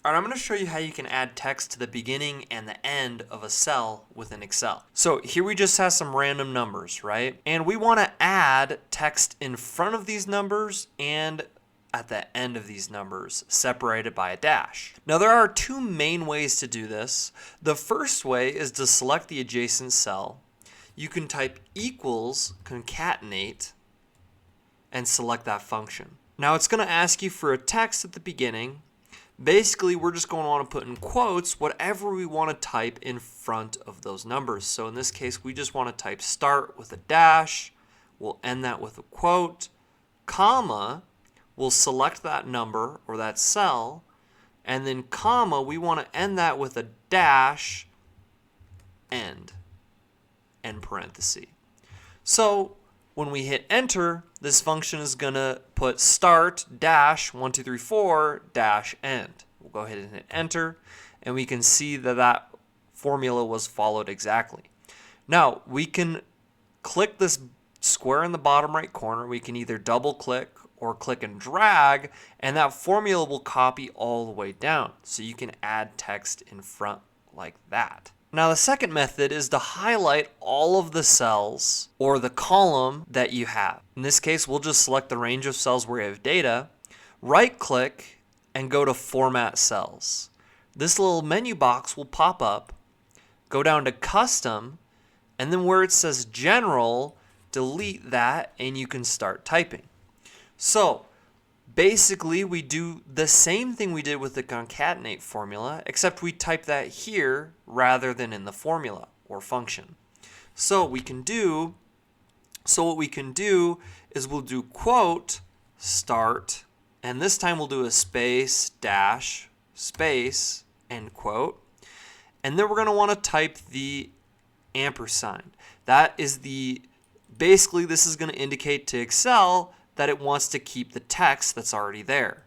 All right, I'm going to show you how you can add text to the beginning and the end of a cell within Excel. So here we just have some random numbers, right? And we want to add text in front of these numbers and at the end of these numbers, separated by a dash. Now there are two main ways to do this. The first way is to select the adjacent cell. You can type equals concatenate and select that function. Now it's going to ask you for a text at the beginning. Basically, we're just going to want to put in quotes whatever we want to type in front of those numbers. So in this case, we just want to type start with a dash. We'll end that with a quote, comma, we'll select that number or that cell, and then comma, we want to end that with a dash, end parenthesis. So when we hit enter, this function is going to put start dash 1 2 3 4 dash end. We'll go ahead and hit enter, and we can see that that formula was followed exactly. Now we can click this square in the bottom right corner. We can either double click or click and drag, and that formula will copy all the way down. So you can add text in front like that. Now the second method is to highlight all of the cells or the column that you have. In this case, we'll just select the range of cells where we have data, right click, and go to Format Cells. This little menu box will pop up, go down to Custom, and then where it says General, delete that and you can start typing. So basically, we do the same thing we did with the concatenate formula, except we type that here rather than in the formula or function. So what we can do is we'll do quote, start, and this time we'll do a space, dash, space, end quote. And then we're going to want to type the ampersand. That is basically this is going to indicate to Excel that it wants to keep the text that's already there.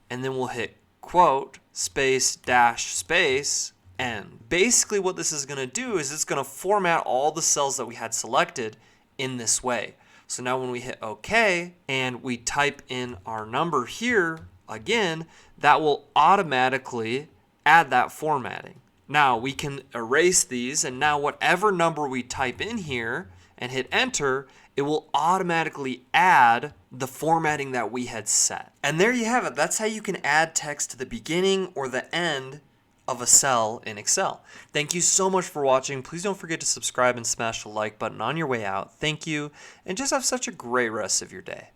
And then we'll hit quote, space, dash, space, end. Basically what this is going to do is it's going to format all the cells that we had selected in this way. So now when we hit OK and we type in our number here again, that will automatically add that formatting. Now we can erase these, and now whatever number we type in here and hit enter, it will automatically add the formatting that we had set. And there you have it. That's how you can add text to the beginning or the end of a cell in Excel. Thank you so much for watching. Please don't forget to subscribe and smash the like button on your way out. Thank you, and just have such a great rest of your day.